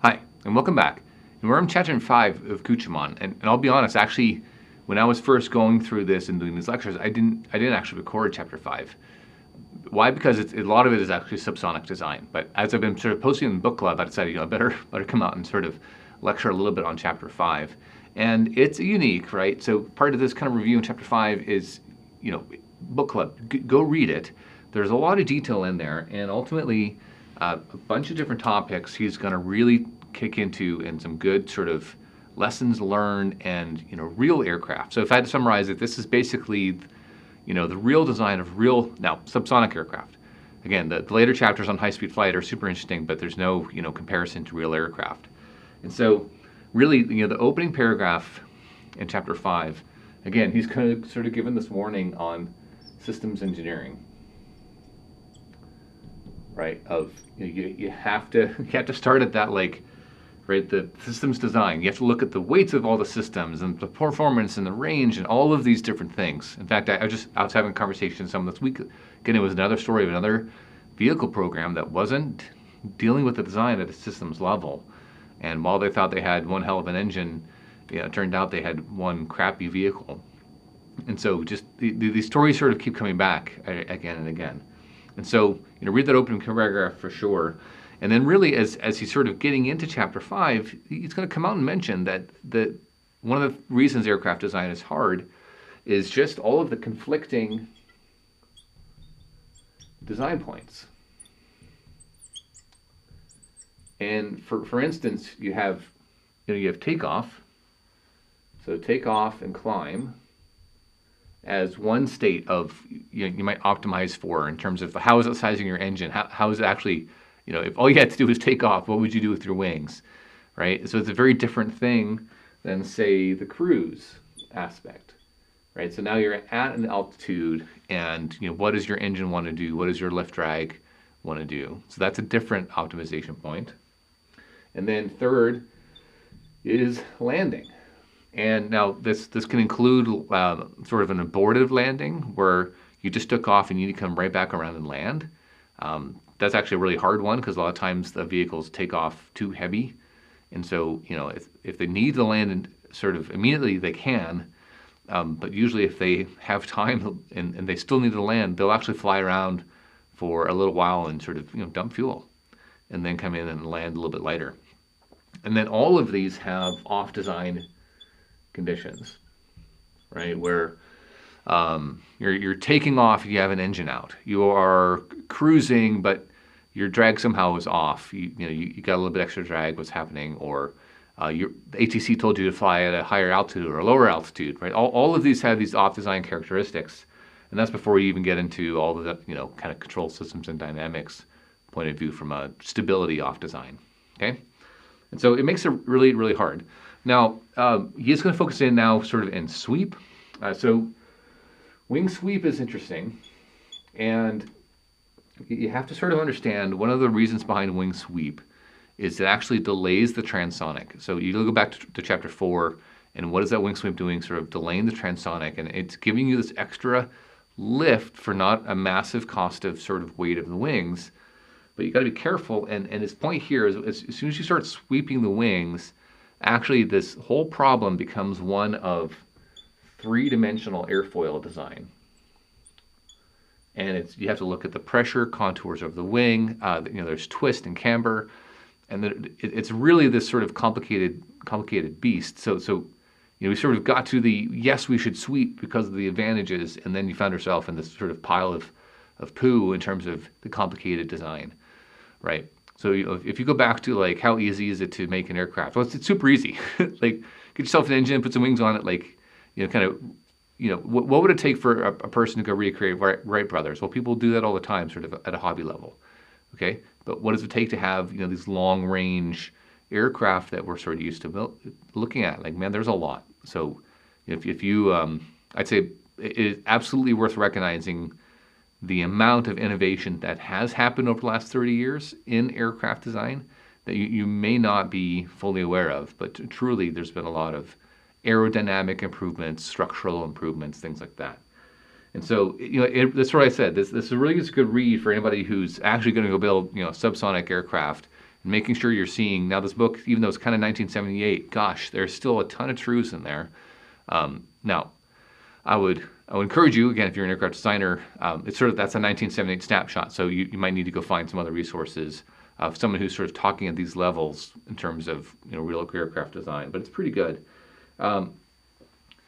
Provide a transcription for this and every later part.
Hi, and welcome back. And we're on chapter 5 of Kuchemann. And I'll be honest, actually, when I was first going through this and doing these lectures, I didn't actually record chapter 5. Why? Because a lot of it is actually subsonic design. But as I've been sort of posting in the book club, I decided, better come out and sort of lecture a little bit on chapter 5. And it's unique, right? So part of this kind of review in chapter 5 is, book club. Go read it. There's a lot of detail in there, and ultimately, a bunch of different topics he's going to really kick into in some good sort of lessons learned and real aircraft. So if I had to summarize it, this is basically the real design of real now subsonic aircraft. Again, the later chapters on high-speed flight are super interesting, but there's no comparison to real aircraft. And so really the opening paragraph in chapter 5, again, he's kind of sort of given this warning on systems engineering, right? Of you have to start at that, like, right, the systems design. You have to look at the weights of all the systems and the performance and the range and all of these different things. In fact, I was having a conversation some this week. Again, it was another story of another vehicle program that wasn't dealing with the design at a systems level. And while they thought they had one hell of an engine, it turned out they had one crappy vehicle. And so just these stories sort of keep coming back again and again. And so, read that opening paragraph for sure. And then really, as he's sort of getting into chapter 5, he's going to come out and mention that one of the reasons aircraft design is hard is just all of the conflicting design points. And for instance, you have takeoff. So takeoff and climb as one state of you might optimize for in terms of how is it sizing your engine, how is it actually, if all you had to do was take off, what would you do with your wings, right? So it's a very different thing than, say, the cruise aspect, right? So now you're at an altitude, and what does your engine want to do? What does your lift drag want to do? So that's a different optimization point. And then third is landing. And now this can include sort of an abortive landing where you just took off and you need to come right back around and land. That's actually a really hard one because a lot of times the vehicles take off too heavy. And so, if they need to land and sort of immediately, they can. But usually if they have time and they still need to land, they'll actually fly around for a little while and sort of, dump fuel and then come in and land a little bit later. And then all of these have off-design conditions, right? Where you're taking off, you have an engine out. You are cruising, but your drag somehow is off. You got a little bit extra drag. What's happening? Or the ATC told you to fly at a higher altitude or a lower altitude, right? All of these have these off-design characteristics, and that's before you even get into all of the kind of control systems and dynamics point of view from a stability off-design. Okay, and so it makes it really, really hard. Now, he's going to focus in now sort of in sweep. So wing sweep is interesting. And you have to sort of understand one of the reasons behind wing sweep is it actually delays the transonic. So you go back to chapter 4, and what is that wing sweep doing? Sort of delaying the transonic. And it's giving you this extra lift for not a massive cost of sort of weight of the wings. But you got to be careful. And his point here is as soon as you start sweeping the wings, actually, this whole problem becomes one of three-dimensional airfoil design. And you have to look at the pressure contours of the wing. There's twist and camber, and it's really this sort of complicated beast. So we sort of got to the yes, we should sweep because of the advantages, and then you found yourself in this sort of pile of poo in terms of the complicated design, right? So if you go back to like how easy is it to make an aircraft? Well, it's super easy. Like get yourself an engine, put some wings on it. Like what would it take for a person to go recreate Wright brothers? Well, people do that all the time, sort of at a hobby level. Okay, but what does it take to have these long range aircraft that we're sort of used to looking at? Like, man, there's a lot. So if you, I'd say it is absolutely worth recognizing the amount of innovation that has happened over the last 30 years in aircraft design that you may not be fully aware of, but truly there's been a lot of aerodynamic improvements, structural improvements, things like that. And so, that's what I said. This really is a good read for anybody who's actually going to go build, subsonic aircraft and making sure you're seeing, now this book, even though it's kind of 1978, gosh, there's still a ton of truths in there. Now, I would encourage you, again, if you're an aircraft designer, it's sort of, that's a 1978 snapshot, so you might need to go find some other resources of someone who's sort of talking at these levels in terms of, real aircraft design, but it's pretty good. And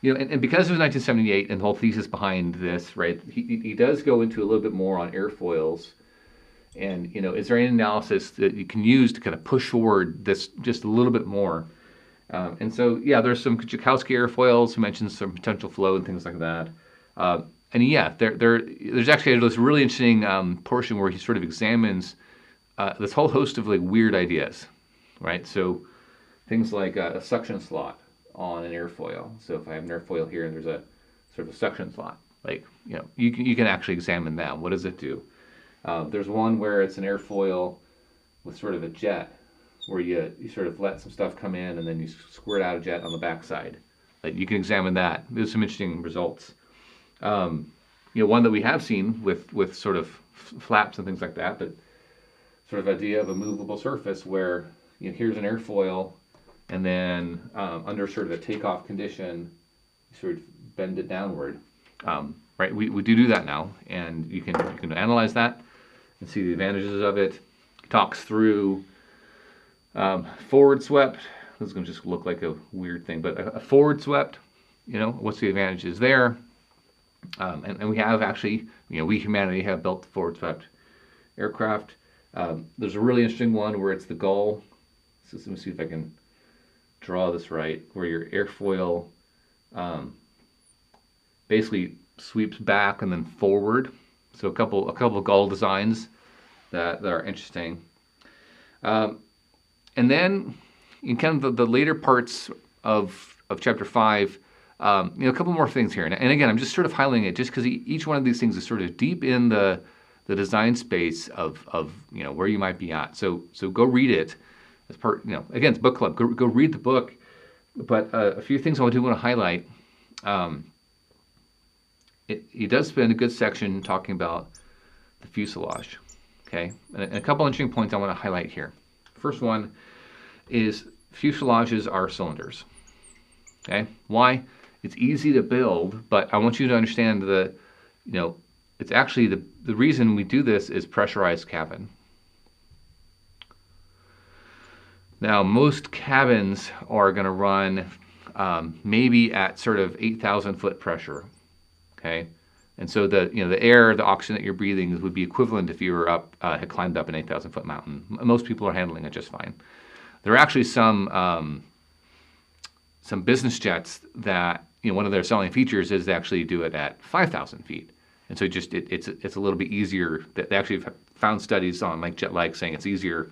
because it was 1978 and the whole thesis behind this, right, he does go into a little bit more on airfoils. And, is there any analysis that you can use to kind of push forward this just a little bit more? And so, yeah, there's some Ch5 airfoils. He mentions some potential flow and things like that. And yeah, there's actually this really interesting portion where he sort of examines this whole host of like weird ideas, right? So things like a suction slot on an airfoil. So if I have an airfoil here and there's a sort of a suction slot, like, you can actually examine that. What does it do? There's one where it's an airfoil with sort of a jet, where you sort of let some stuff come in and then you squirt out a jet on the backside. Like, you can examine that. There's some interesting results. One that we have seen with sort of flaps and things like that, but sort of idea of a movable surface where here's an airfoil, and then under sort of a takeoff condition, you sort of bend it downward. Right, we do that now, and you can analyze that and see the advantages of it. Talks through forward swept. This is going to just look like a weird thing, but a forward swept, what's the advantages there? And we have actually, we humanity have built forward swept aircraft. There's a really interesting one where it's the gull. So let me see if I can draw this right, where your airfoil basically sweeps back and then forward. So a couple of gull designs that are interesting. And then in kind of the later parts of chapter 5, a couple more things here. And again, I'm just sort of highlighting it just because each one of these things is sort of deep in the design space of where you might be at. So go read it as part, again, it's book club. Go read the book. But a few things I do want to highlight. He does spend a good section talking about the fuselage, okay? And a couple interesting points I want to highlight here. First one is fuselages are cylinders, okay? Why? It's easy to build, but I want you to understand it's actually the reason we do this is pressurized cabin. Now, most cabins are going to run maybe at sort of 8,000 foot pressure. Okay, and so the air, the oxygen that you're breathing would be equivalent if you were had climbed up an 8,000 foot mountain. Most people are handling it just fine. There are actually some business jets that one of their selling features is they actually do it at 5,000 feet, and so it's a little bit easier. They actually have found studies on like jet-lag saying it's easier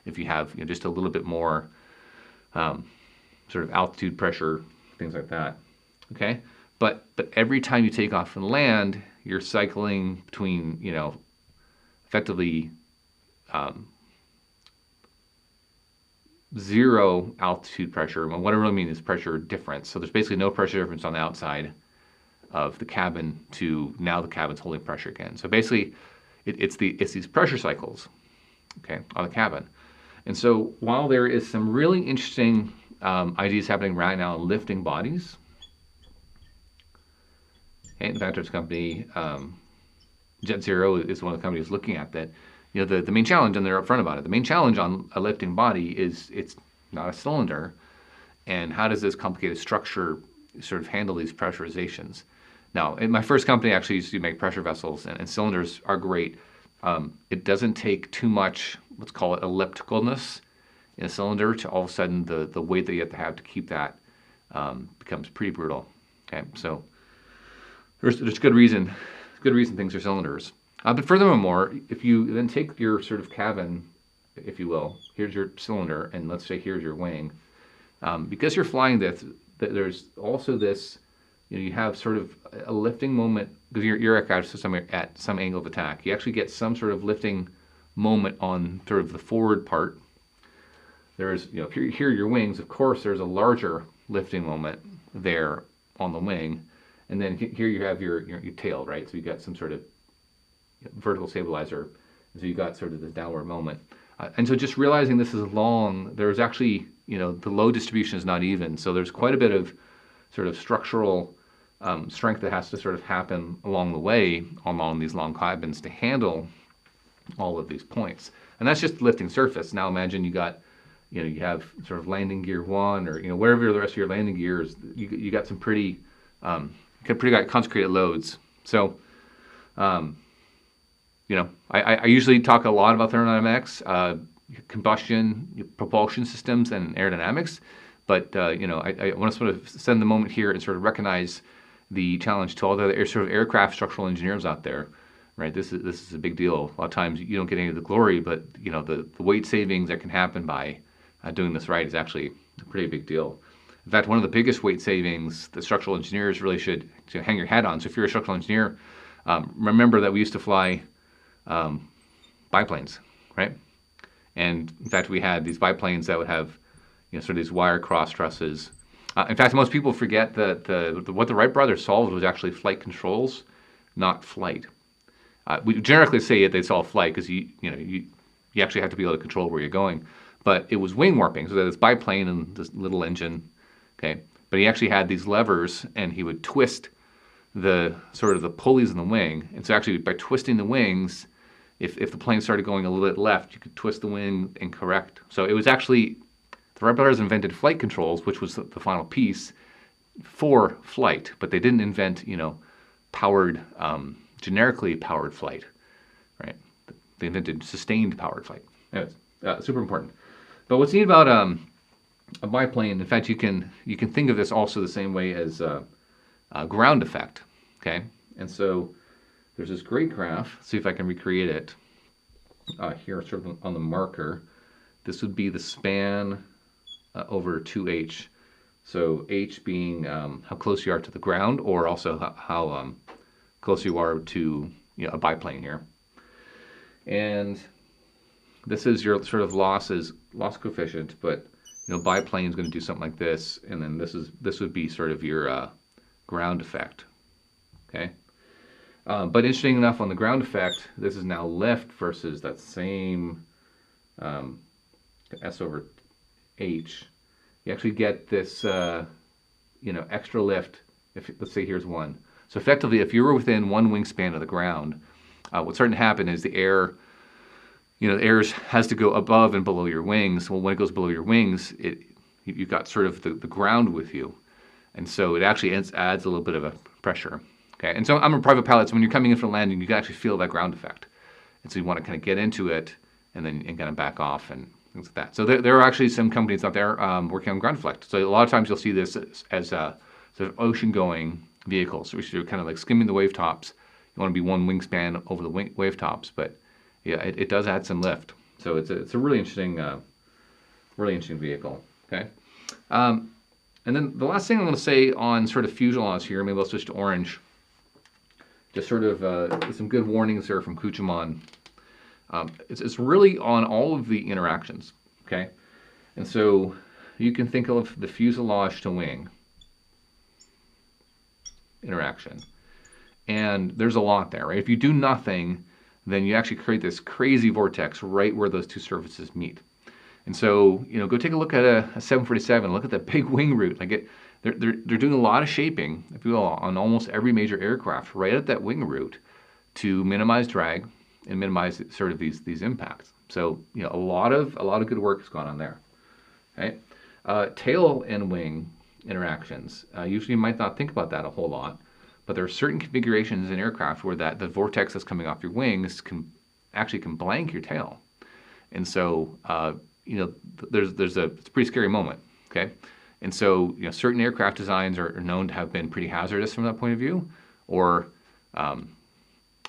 if you have just a little bit more sort of altitude pressure, things like that. Okay. But every time you take off and land, you're cycling between, effectively zero altitude pressure. And what I really mean is pressure difference. So there's basically no pressure difference on the outside of the cabin to now the cabin's holding pressure again. So basically, it's these pressure cycles, okay, on the cabin. And so while there is some really interesting ideas happening right now in lifting bodies. In fact, there's a company, Jet Zero is one of the companies looking at that. The main challenge, and they're upfront about it, the main challenge on a lifting body is it's not a cylinder. And how does this complicated structure sort of handle these pressurizations? Now, in my first company, I actually used to make pressure vessels, and cylinders are great. It doesn't take too much, let's call it ellipticalness in a cylinder to all of a sudden the weight that you have to keep that becomes pretty brutal. Okay, so there's good reason things are cylinders. But furthermore, if you then take your sort of cabin, if you will, here's your cylinder, and let's say here's your wing, because you're flying this, there's also this, you have sort of a lifting moment, because your aircraft is at some angle of attack. You actually get some sort of lifting moment on sort of the forward part. There's, if you're here, your wings, of course, there's a larger lifting moment there on the wing. And then here you have your tail, right? So you got some sort of vertical stabilizer. So you got sort of this downward moment. And so just realizing this is long, there's actually, the load distribution is not even. So there's quite a bit of sort of structural strength that has to sort of happen along the way along these long clive-ins to handle all of these points. And that's just lifting surface. Now imagine you got, you have sort of landing gear one, or wherever the rest of your landing gear is, you got some pretty concentrated loads. So, I usually talk a lot about thermodynamics, combustion, propulsion systems, and aerodynamics. But I want to sort of spend the moment here and sort of recognize the challenge to all the sort of aircraft structural engineers out there, right? This is a big deal. A lot of times you don't get any of the glory, but the weight savings that can happen by doing this right is actually a pretty big deal. In fact, one of the biggest weight savings that structural engineers really should hang your hat on. So if you're a structural engineer, remember that we used to fly biplanes, right? And in fact, we had these biplanes that would have sort of these wire cross trusses. In fact, most people forget that what the Wright brothers solved was actually flight controls, not flight. We generally say they solve flight because you actually have to be able to control where you're going. But it was wing warping, so that this biplane and this little engine, okay? But he actually had these levers, and he would twist the sort of the pulleys in the wing. And so actually by twisting the wings, if the plane started going a little bit left, you could twist the wing and correct. So it was actually, the Wright brothers invented flight controls, which was the final piece for flight, but they didn't invent, powered, generically powered flight, right? They invented sustained powered flight. Anyways, super important. But what's neat about a biplane, in fact, you can think of this also the same way as ground effect, okay? And so there's this great graph. See if I can recreate it here, sort of on the marker. This would be the span over 2h. So h being how close you are to the ground, or also how close you are to a biplane here. And this is your sort of loss coefficient, but biplane is going to do something like this, and then this would be sort of your ground effect. Okay. But interesting enough, on the ground effect, this is now lift versus that same S over H. You actually get this, extra lift. If let's say here's one. So effectively, if you were within one wingspan of the ground, what's starting to happen is the air, the air has to go above and below your wings. Well, when it goes below your wings, you've got sort of the ground with you, and so it actually adds a little bit of a pressure. Okay, and so I'm a private pilot, so when you're coming in for landing, you can actually feel that ground effect, and so you want to kind of get into it and then kind of back off and things like that. So there are actually some companies out there working on ground effect. So a lot of times you'll see this as sort of ocean-going vehicles, which are kind of like skimming the wave tops. You want to be one wingspan over the wave tops, but yeah, it does add some lift. So it's a really interesting vehicle. Okay, and then the last thing I'm going to say on sort of fuselage here, maybe I'll switch to orange. Just sort of some good warnings there from Kuchemann. It's really on all of the interactions. Okay, and so you can think of the fuselage to wing interaction, and there's a lot there, right? If you do nothing, then you actually create this crazy vortex right where those two surfaces meet. And so, go take a look at a 747. Look at the big wing root. Like they're doing a lot of shaping, if you will, on almost every major aircraft right at that wing root to minimize drag and minimize sort of these impacts. So, a lot of good work has gone on there. Okay, tail and wing interactions. Usually, you might not think about that a whole lot. But there are certain configurations in aircraft where the vortex that's coming off your wings can blank your tail, and so it's a pretty scary moment. Okay, and so certain aircraft designs are known to have been pretty hazardous from that point of view, or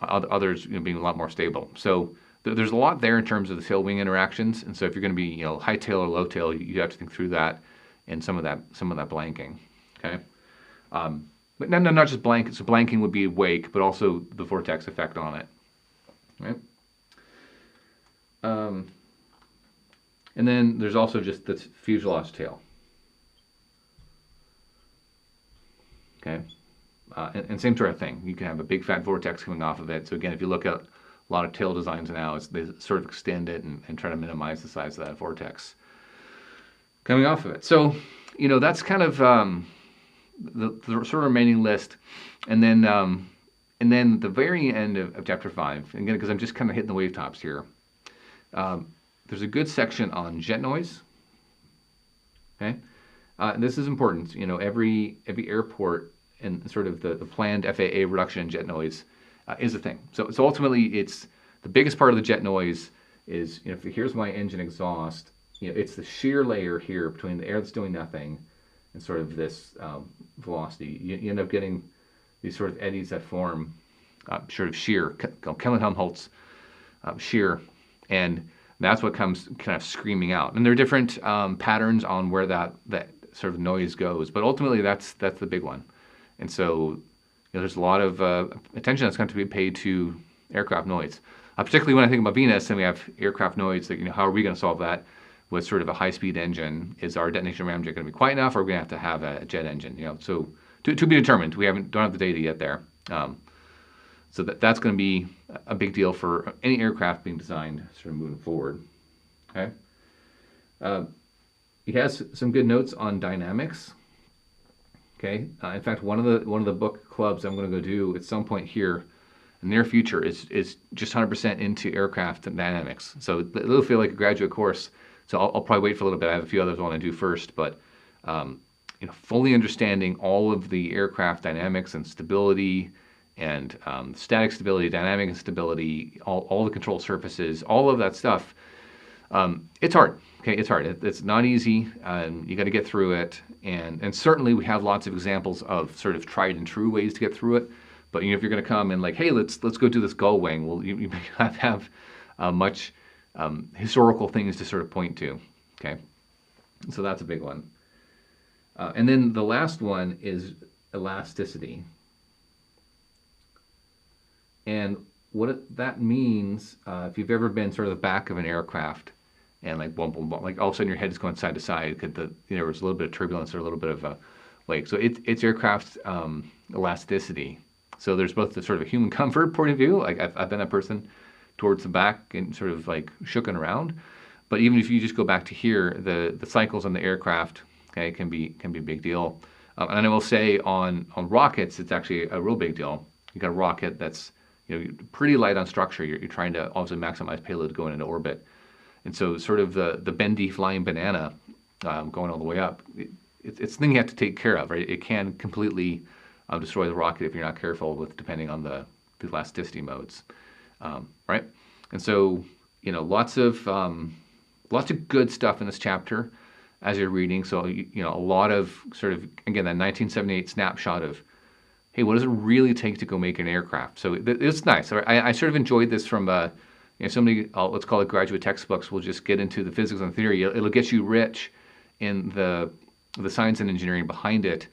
others being a lot more stable. So there's a lot there in terms of the tail wing interactions, and so if you're going to be high tail or low tail, you have to think through that and some of that blanking. Okay. But not just blank. So blanking would be wake, but also the vortex effect on it, right? And then there's also just the fuselage tail. Okay, and same sort of thing. You can have a big fat vortex coming off of it. So again, if you look a lot of tail designs now is they sort of extend it and try to minimize the size of that vortex coming off of it. So, that's kind of the sort of remaining list. And then the very end of chapter 5, again, because I'm just kind of hitting the wave tops here, there's a good section on jet noise. Okay, and this is important. Every airport and sort of the planned FAA reduction in jet noise is a thing. So ultimately, it's the biggest part of the jet noise is, here's my engine exhaust. It's the shear layer here between the air that's doing nothing and sort of this velocity. You end up getting these sort of eddies that form sort of shear, Kellenhelmholtz shear, and that's what comes kind of screaming out. And there are different patterns on where that sort of noise goes, but ultimately that's the big one. And so there's a lot of attention that's going to be paid to aircraft noise, particularly when I think about Venus and we have aircraft noise. That how are we going to solve that with sort of a high-speed engine? Is our detonation ramjet going to be quiet enough, or are we going to have a jet engine? So to be determined. We don't have the data yet there. So that's going to be a big deal for any aircraft being designed sort of moving forward. Okay. He has some good notes on dynamics. Okay. In fact, one of the book clubs I'm going to go do at some point here in the near future is just 100% into aircraft dynamics. So it'll feel like a graduate course. So I'll probably wait for a little bit. I have a few others I want to do first, but fully understanding all of the aircraft dynamics and stability and static stability, dynamic instability, all the control surfaces, all of that stuff. It's hard. Okay, it's hard. It's not easy. You got to get through it, and certainly we have lots of examples of sort of tried and true ways to get through it. But if you're going to come and like, hey, let's go do this gull wing, well, you may not have much historical things to sort of point to. Okay, so that's a big one. And then the last one is elasticity. And what that means, if you've ever been sort of the back of an aircraft and like boom, boom, boom, like all of a sudden your head is going side to side because there was a little bit of turbulence or a little bit of a wake. So it's aircraft elasticity. So there's both the sort of a human comfort point of view, like I've been that person towards the back and sort of like shooken around. But even if you just go back to here, the cycles on the aircraft, okay, can be a big deal. And I will say on rockets, it's actually a real big deal. You got a rocket that's pretty light on structure. You're trying to obviously maximize payload going into orbit, and so sort of the bendy flying banana going all the way up. It's a thing you have to take care of, right? It can completely destroy the rocket if you're not careful with depending on the elasticity modes, right? And so lots of good stuff in this chapter as you're reading. So a lot of sort of again that 1978 snapshot of, hey, what does it really take to go make an aircraft? So it's nice. I sort of enjoyed this from so many, let's call it graduate textbooks. We'll just get into the physics and theory. It'll get you rich in the science and engineering behind it,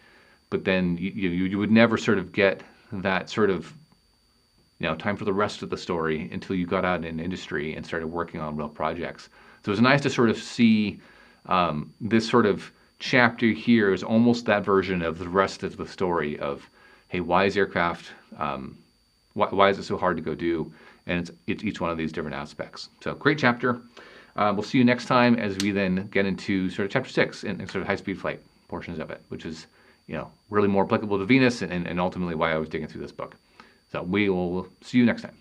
but then you would never sort of get that sort of time for the rest of the story until you got out in industry and started working on real projects. So it's nice to sort of see this sort of chapter here is almost that version of the rest of the story of, hey, why is aircraft, why is it so hard to go do? And it's each one of these different aspects. So great chapter. We'll see you next time as we then get into sort of chapter 6 and sort of high-speed flight portions of it, which is, really more applicable to Venus and ultimately why I was digging through this book. So we will see you next time.